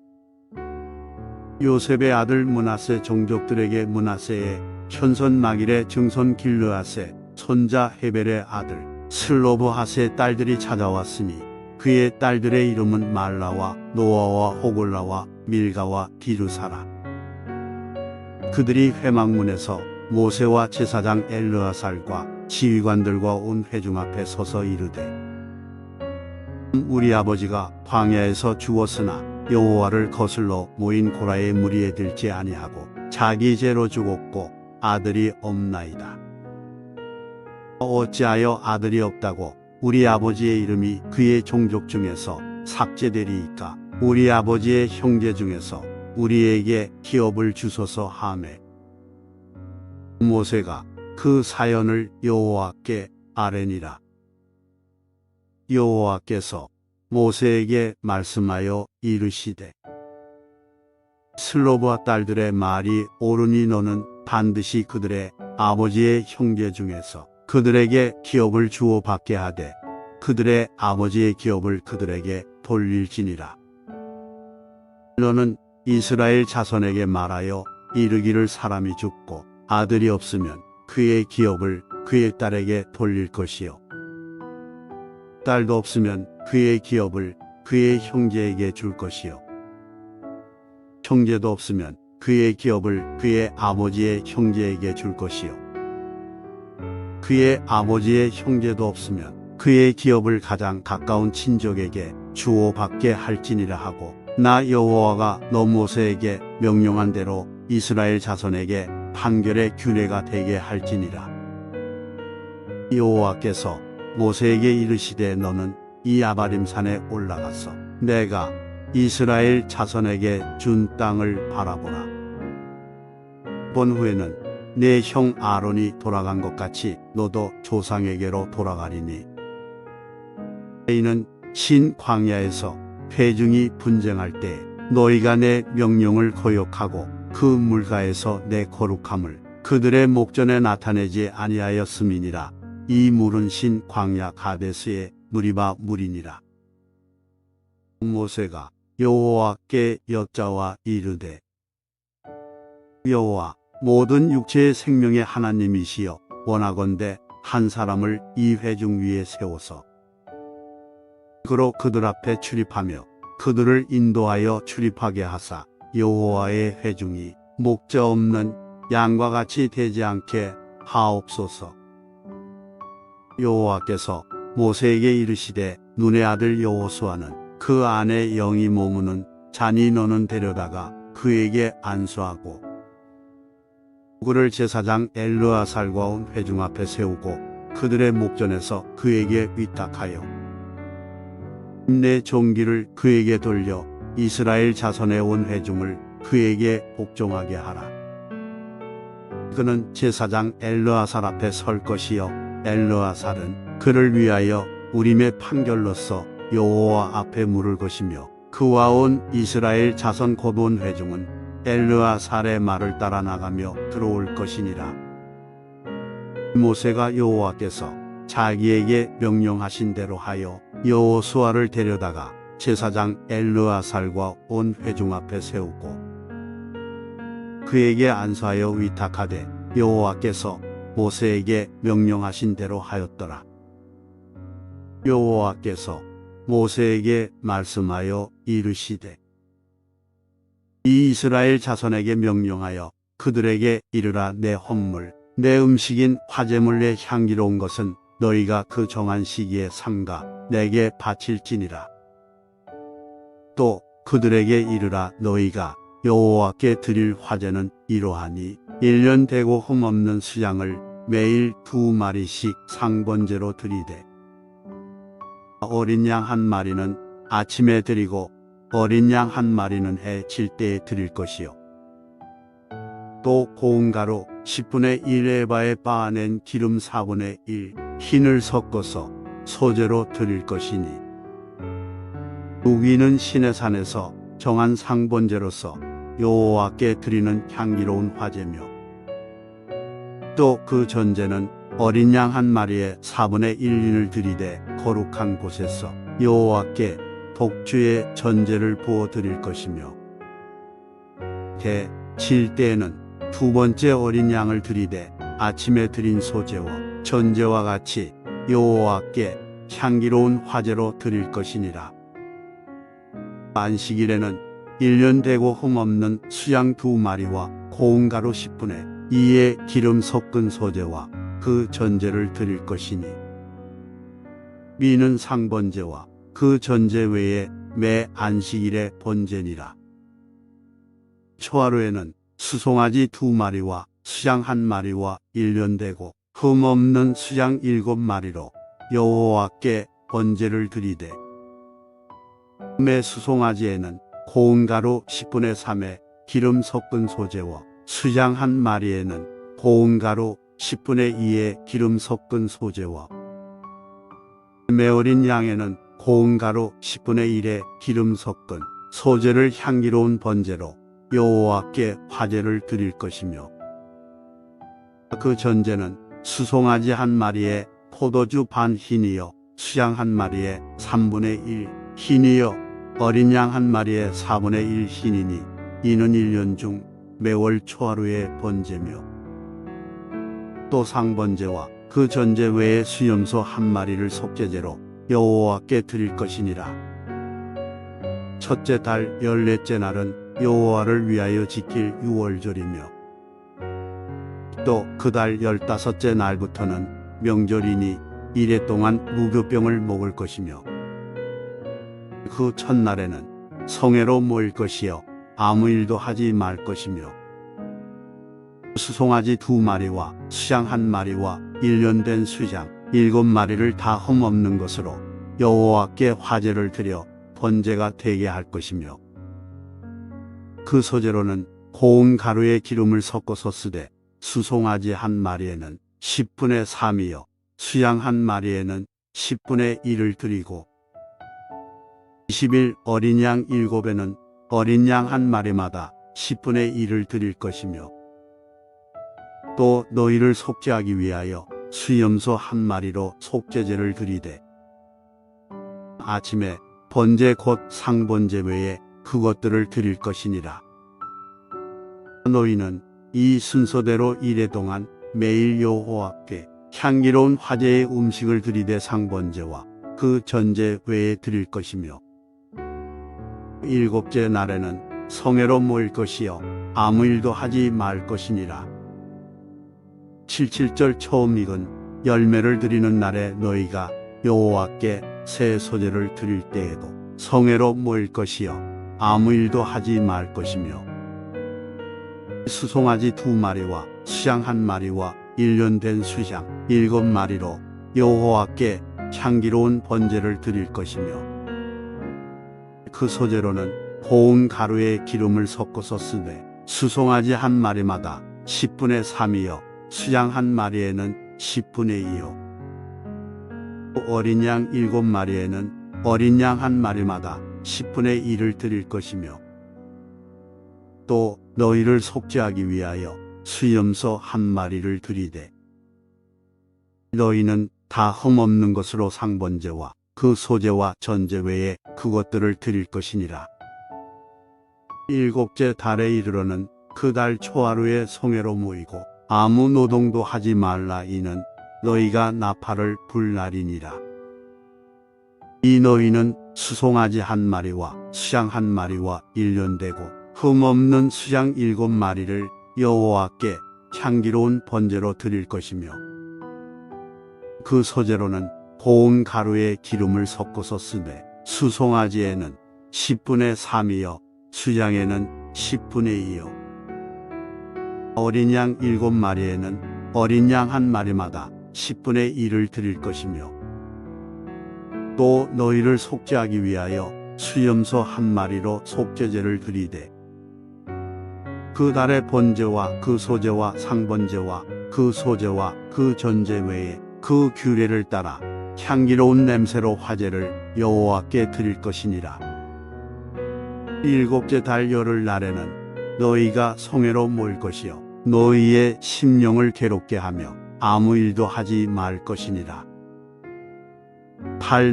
요셉의 아들 므낫세 종족들에게 므낫세의 현손 마길의 증손 길르앗의 손자 헤벨의 아들 슬로브핫의 딸들이 찾아왔으니 그의 딸들의 이름은 말라와 노아와 호골라와 밀가와 디르사라. 그들이 회막문에서 모세와 제사장 엘르아살과 지휘관들과 온 회중 앞에 서서 이르되 우리 아버지가 광야에서 죽었으나 여호와를 거슬러 모인 고라의 무리에 들지 아니하고 자기 죄로 죽었고 아들이 없나이다. 어찌하여 아들이 없다고 우리 아버지의 이름이 그의 종족 중에서 삭제되리이까? 우리 아버지의 형제 중에서 우리에게 기업을 주소서 하매 모세가 그 사연을 여호와께 아뢰니라. 여호와께서 모세에게 말씀하여 이르시되 슬로브와 딸들의 말이 옳으니 너는 반드시 그들의 아버지의 형제 중에서 그들에게 기업을 주어 받게 하되 그들의 아버지의 기업을 그들에게 돌릴지니라. 너는 이스라엘 자손에게 말하여 이르기를 사람이 죽고 아들이 없으면 그의 기업을 그의 딸에게 돌릴 것이요 딸도 없으면 그의 기업을 그의 형제에게 줄 것이요 형제도 없으면 그의 기업을 그의 아버지의 형제에게 줄 것이요 그의 아버지의 형제도 없으면 그의 기업을 가장 가까운 친족에게 주어 받게 할지니라 하고 나 여호와가 너 모세에게 명령한 대로 이스라엘 자손에게 판결의 규례가 되게 할지니라. 여호와께서 모세에게 이르시되 너는 이 아바림 산에 올라가서 내가 이스라엘 자손에게 준 땅을 바라보라. 본 후에는 내 형 아론이 돌아간 것 같이 너도 조상에게로 돌아가리니 이는 신 광야에서 회중이 분쟁할 때 너희가 내 명령을 거역하고 그 물가에서 내 거룩함을 그들의 목전에 나타내지 아니하였음이니라. 이 물은 신 광야 가데스의 무리바 물이니라. 모세가 여호와께 여짜와 이르되 여호와 모든 육체의 생명의 하나님이시여 원하건대 한 사람을 이 회중 위에 세워서 그로 그들 앞에 출입하며 그들을 인도하여 출입하게 하사 여호와의 회중이 목자 없는 양과 같이 되지 않게 하옵소서. 여호와께서 모세에게 이르시되 눈의 아들 여호수아는 그 아내 영이 머무는 자니 너는 데려다가 그에게 안수하고 그를 제사장 엘르아살과 온 회중 앞에 세우고 그들의 목전에서 그에게 위탁하여 내 종기를 그에게 돌려 이스라엘 자손의 온 회중을 그에게 복종하게 하라. 그는 제사장 엘르아살 앞에 설 것이요 엘르아살은 그를 위하여 우림의 판결로서 여호와 앞에 물을 것이며 그와 온 이스라엘 자손 곧 온 회중은 엘르아살의 말을 따라 나가며 들어올 것이니라. 모세가 여호와께서 자기에게 명령하신 대로 하여 여호수아를 데려다가 제사장 엘르아살과 온 회중 앞에 세우고 그에게 안수하여 위탁하되 여호와께서 모세에게 명령하신 대로 하였더라. 여호와께서 모세에게 말씀하여 이르시되 이 이스라엘 자손에게 명령하여 그들에게 이르라. 내 헌물 내 음식인 화제물 내 향기로운 것은 너희가 그 정한 시기에 삼가 내게 바칠지니라. 또 그들에게 이르라. 너희가 여호와께 드릴 화제는 이러하니 1년 되고 흠없는 수양을 매일 2마리씩 상번제로 드리되 어린 양 1마리는 아침에 드리고 어린 양 1마리는 해 질 때에 드릴 것이요. 또 고운 가루 10분의 1 에바에 빻아낸 기름 4분의 1 흰을 섞어서 소제로 드릴 것이니 우기는 시내산에서 정한 상번제로서 여호와께 드리는 향기로운 화제며 또 그 전제는 어린 양 1마리에 4분의 1인을 드리되 거룩한 곳에서 여호와께 독주의 전제를 부어 드릴 것이며 해 질 때에는 2번째 어린 양을 드리되 아침에 드린 소제와 전제와 같이 여호와께 향기로운 화제로 드릴 것이니라. 안식일에는 1년 되고 흠없는 수양 2마리와 고운 가루 10분의 2의 기름 섞은 소제와 그 전제를 드릴 것이니 미는 상번제와 그 전제 외에 매 안식일의 번제니라. 초하루에는 수송아지 2마리와 수양 1마리와 1년 되고 흠없는 수양 7마리로 여호와께 번제를 드리되 매 수송아지에는 고운 가루 10분의 3의 기름 섞은 소제와 수양 1마리에는 고운 가루 10분의 2의 기름 섞은 소제와 매 어린 양에는 고운 가루 10분의 1의 기름 섞은 소제를 향기로운 번제로 여호와께 화제를 드릴 것이며 그 전제는 수송아지 1마리에 포도주 반 흰이요 수양 1마리에 3분의 1 흰이요 어린 양 1마리에 4분의 1 흰이니 이는 1년 중 매월 초하루의 번제며 또 상번제와 그 전제 외에 수염소 1마리를 속죄제로 여호와께 드릴 것이니라. 첫째 달 14째 날은 여호와를 위하여 지킬 유월절이며 또 그 달 15째 날부터는 명절이니 이래 동안 무교병을 먹을 것이며 그 첫날에는 성회로 모일 것이요 아무 일도 하지 말 것이며 수송아지 2마리와 수양 1마리와 1년 된 수양 7마리를 다 흠없는 것으로 여호와께 화제를 드려 번제가 되게 할 것이며 그 소제로는 고운 가루에 기름을 섞어서 쓰되 수송아지 1마리에는 10분의 3이요 수양 1마리에는 10분의 1을 드리고 20일 어린 양 7에는 어린 양 1마리마다 10분의 1을 드릴 것이며 또 너희를 속죄하기 위하여 수염소 1마리로 속죄제를 드리되 아침에 번제 곧 상번제 외에 그것들을 드릴 것이니라. 너희는 이 순서대로 이래 동안 매일 여호와께 향기로운 화제의 음식을 드리되 상번제와 그 전제 외에 드릴 것이며, 일곱째 날에는 성회로 모일 것이요 아무 일도 하지 말 것이니라. 77절 처음 익은 열매를 드리는 날에 너희가 여호와께 새 소재를 드릴 때에도 성회로 모일 것이요 아무 일도 하지 말 것이며, 수송아지 2마리와 수양 1마리와 1년 된 수양 7마리로 여호와께 향기로운 번제를 드릴 것이며, 그 소재로는 고운 가루에 기름을 섞어서 쓰되 수송아지 1마리마다 10분의 3이요 수양 1마리에는 10분의 2요 어린 양 7마리에는 어린 양 1마리마다 10분의 1을 드릴 것이며, 또 너희를 속죄하기 위하여 수염소 1마리를 드리되 너희는 다 흠없는 것으로 상번제와 그 소제와 전제 외에 그것들을 드릴 것이니라. 일곱째 달에 이르러는 그 달 초하루에 성회로 모이고 아무 노동도 하지 말라. 이는 너희가 나팔을 불 날이니라. 이 너희는 수송아지 1마리와 수양 1마리와 1년 되고 흠없는 수양 7마리를 여호와께 향기로운 번제로 드릴 것이며, 그 소재로는 고운 가루에 기름을 섞어서 쓰되 수송아지에는 10분의 3이요 수양에는 10분의 2요 어린 양 7마리에는 어린 양 1마리마다 10분의 1을 드릴 것이며, 또 너희를 속죄하기 위하여 수염소 1마리로 속죄제를 드리되 그 달의 번제와 그 소제와 상번제와 그 소제와 그 전제 외에 그 규례를 따라 향기로운 냄새로 화제를 여호와께 드릴 것이니라. 일곱째 달 열흘 날에는 너희가 성회로 모일 것이요 너희의 심령을 괴롭게 하며 아무 일도 하지 말 것이니라.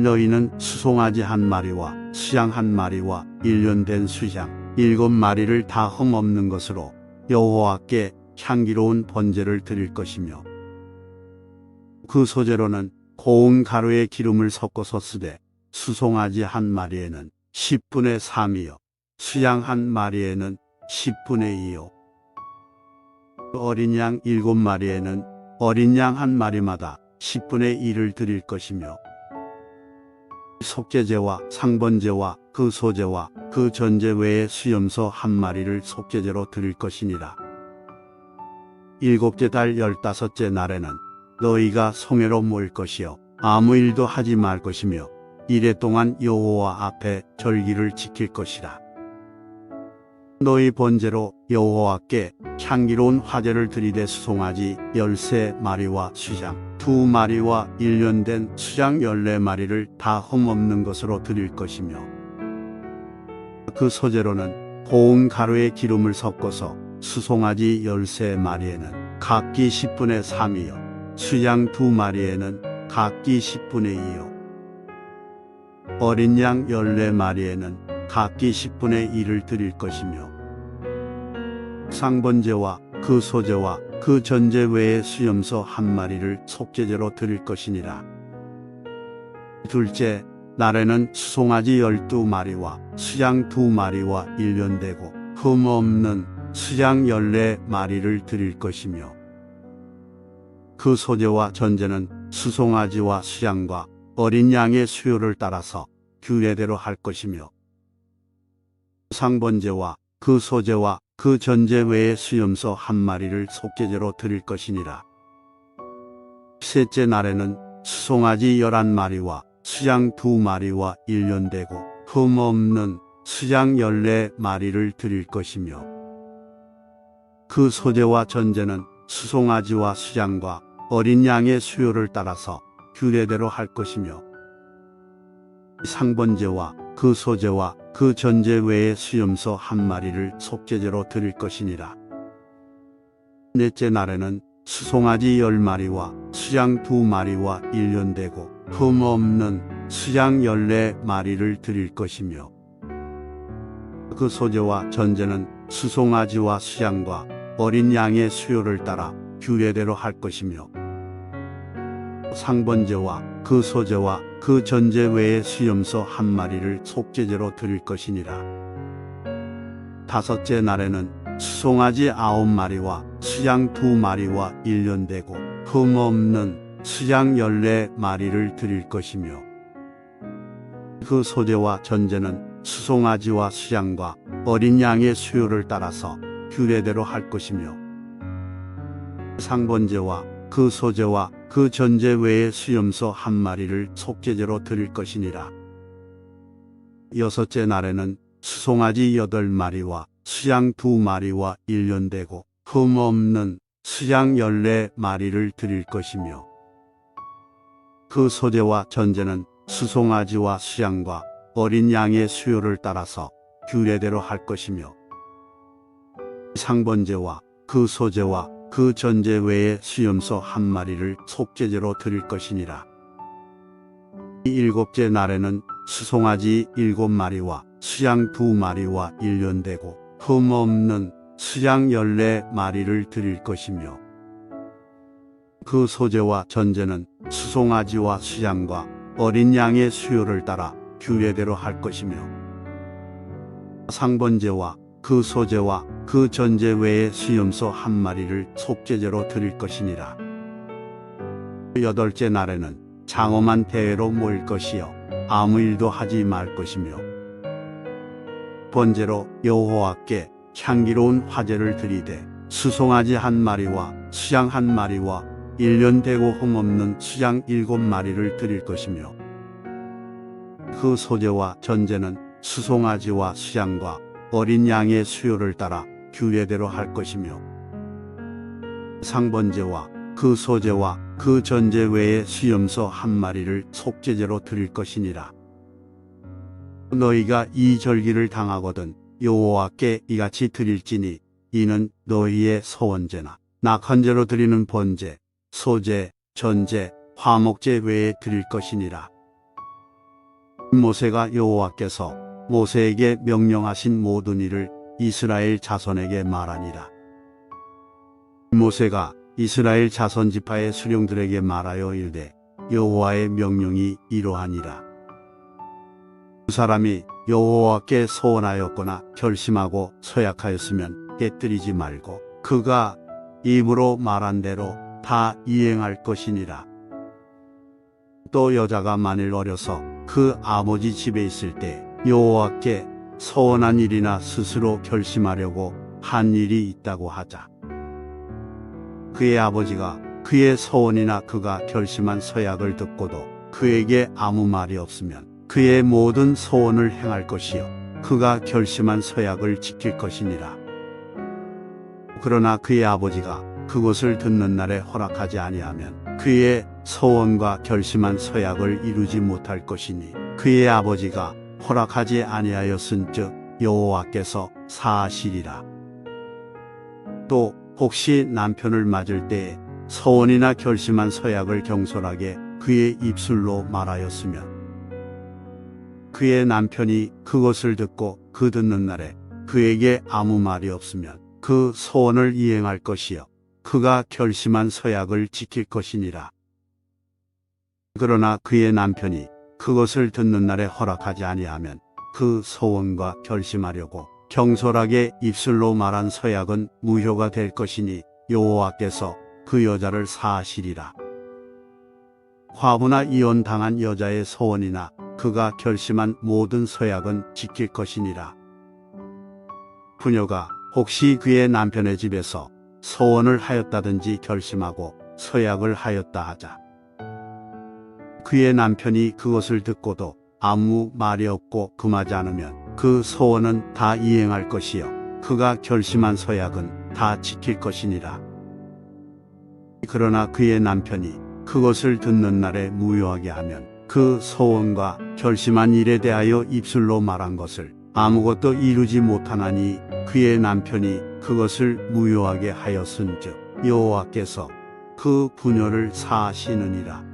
너희는 수송아지 1마리와 수양 1마리와 1년 된 수양 7마리를 다 흠없는 것으로 여호와께 향기로운 번제를 드릴 것이며, 그 소재로는 고운 가루에 기름을 섞어서 쓰되 수송아지 1마리에는 10분의 3이요 수양 1마리에는 10분의 2요 어린 양 7마리에는 어린 양 1마리마다 10분의 1을 드릴 것이며, 속죄제와 상번제와 그 소제와 그 전제 외에 수염소 1마리를 속죄제로 드릴 것이니라. 일곱째 달 15째 날에는 너희가 성회로 모일 것이요 아무 일도 하지 말 것이며 이래 동안 여호와 앞에 절기를 지킬 것이라. 너희 번제로 여호와께 향기로운 화제를 드리되 수송아지 13마리와 수양 2마리와 1년 된 수양 14마리를 다 흠없는 것으로 드릴 것이며, 그 소재로는 고운 가루에 기름을 섞어서 수송아지 13마리에는 각기 10분의 3이요 수양 2마리에는 각기 10분의 2요 어린 양 14마리에는 각기 10분의 1을 드릴 것이며, 상번제와 그 소제와 그 전제 외에 수염소 1마리를 속죄제로 드릴 것이니라. 둘째 날에는 수송아지 12마리와 수양 2마리와 1년 되고 흠없는 수양 14마리를 드릴 것이며, 그 소제와 전제는 수송아지와 수양과 어린 양의 수요를 따라서 규례대로 할 것이며, 상번제와 그 소제와 그 전제 외에 수염소 1마리를 속죄제로 드릴 것이니라. 셋째 날에는 수송아지 11마리와 수양 2마리와 1년 되고 흠없는 수양 14마리를 드릴 것이며, 그 소제와 전제는 수송아지와 수양과 어린 양의 수요를 따라서 규례대로 할 것이며, 상번제와 그 소제와 그 전제 외에 수염소 1마리를 속죄제로 드릴 것이니라. 넷째 날에는 수송아지 10마리와 수양 2마리와 1년 되고 흠없는 수양 14마리를 드릴 것이며, 그 소제와 전제는 수송아지와 수양과 어린 양의 수요를 따라 규례대로 할 것이며 상번제와 그 소제와 그 전제 외에 수염소 한 마리를 속죄제로 드릴 것이니라. 다섯째 날에는 수송아지 9마리와 수양 2마리와 일년되고 흠없는 수양 14마리를 드릴 것이며 그 소제와 전제는 수송아지와 수양과 어린 양의 수요를 따라서 규례대로 할 것이며 상번제와 그 소제와 그 전제 외에 수염소 1마리를 속죄제로 드릴 것이니라. 여섯째 날에는 수송아지 8마리와 수양 2마리와 일년되고 흠없는 수양 14마리를 드릴 것이며 그 소제와 전제는 수송아지와 수양과 어린 양의 수요를 따라서 규례대로 할 것이며 상번제와 그 소제와 그 전제 외에 수염소 1마리를 속죄제로 드릴 것이니라. 일곱째 날에는 수송아지 7마리와 수양 2마리와 일년되고 흠없는 수양 14마리를 드릴 것이며 그 소제와 전제는 수송아지와 수양과 어린 양의 수요를 따라 규례대로 할 것이며 상번제와 그 소제와 그 전제 외에 수염소 1마리를 속죄제로 드릴 것이니라. 여덟째 날에는 장엄한 대회로 모일 것이요 아무 일도 하지 말 것이며 번제로 여호와께 향기로운 화제를 드리되 수송아지 1마리와 수양 1마리와 일년되고 흠없는 수양 7마리를 드릴 것이며 그 소제와 전제는 수송아지와 수양과 어린 양의 수요를 따라 규례대로 할 것이며 상번제와 그 소제와 그 전제 외에 수염소 1마리를 속죄제로 드릴 것이니라. 너희가 이 절기를 당하거든 여호와께 이같이 드릴지니 이는 너희의 소원제나 낙헌제로 드리는 번제, 소제, 전제, 화목제 외에 드릴 것이니라. 모세가 여호와께서 모세에게 명령하신 모든 일을 이스라엘 자손에게 말하니라. 모세가 이스라엘 자손 지파의 수령들에게 말하여 이르되 여호와의 명령이 이러하니라. 그 사람이 여호와께 소원하였거나 결심하고 서약하였으면 깨뜨리지 말고 그가 입으로 말한 대로 다 이행할 것이니라. 또 여자가 만일 어려서 그 아버지 집에 있을 때 여호와께 소원한 일이나 스스로 결심하려고 한 일이 있다고 하자. 그의 아버지가 그의 소원이나 그가 결심한 서약을 듣고도 그에게 아무 말이 없으면 그의 모든 소원을 행할 것이요 그가 결심한 서약을 지킬 것이니라. 그러나 그의 아버지가 그것을 듣는 날에 허락하지 아니하면 그의 소원과 결심한 서약을 이루지 못할 것이니 그의 아버지가 허락하지 아니하였은즉 여호와께서 사하시리라. 또 혹시 남편을 맞을 때에 소원이나 결심한 서약을 경솔하게 그의 입술로 말하였으면 그의 남편이 그것을 듣고 그 듣는 날에 그에게 아무 말이 없으면 그 소원을 이행할 것이요 그가 결심한 서약을 지킬 것이니라. 그러나 그의 남편이 그것을 듣는 날에 허락하지 아니하면 그 소원과 결심하려고 경솔하게 입술로 말한 서약은 무효가 될 것이니 여호와께서 그 여자를 사하시리라. 과부나 이혼당한 여자의 소원이나 그가 결심한 모든 서약은 지킬 것이니라. 부녀가 혹시 그의 남편의 집에서 소원을 하였다든지 결심하고 서약을 하였다 하자. 그의 남편이 그것을 듣고도 아무 말이 없고 금하지 않으면 그 소원은 다 이행할 것이요 그가 결심한 서약은 다 지킬 것이니라. 그러나 그의 남편이 그것을 듣는 날에 무효하게 하면 그 소원과 결심한 일에 대하여 입술로 말한 것을 아무것도 이루지 못하나니 그의 남편이 그것을 무효하게 하였은즉 여호와께서 그 부녀를 사하시느니라.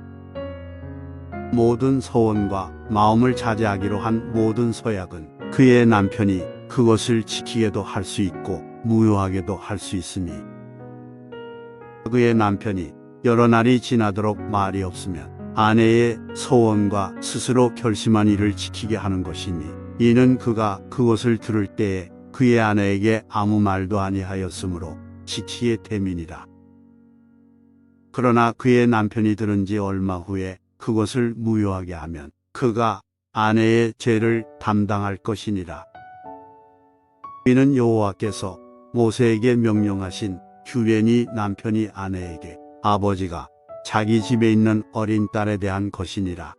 모든 소원과 마음을 자제하기로 한 모든 서약은 그의 남편이 그것을 지키게도 할 수 있고 무효하게도 할 수 있으니 그의 남편이 여러 날이 지나도록 말이 없으면 아내의 소원과 스스로 결심한 일을 지키게 하는 것이니 이는 그가 그것을 들을 때에 그의 아내에게 아무 말도 아니하였으므로 지키게 됨이니라. 그러나 그의 남편이 들은 지 얼마 후에 그것을 무효하게 하면 그가 아내의 죄를 담당할 것이니라. 이는 여호와께서 모세에게 명령하신 휴례니 남편이 아내에게 아버지가 자기 집에 있는 어린 딸에 대한 것이니라.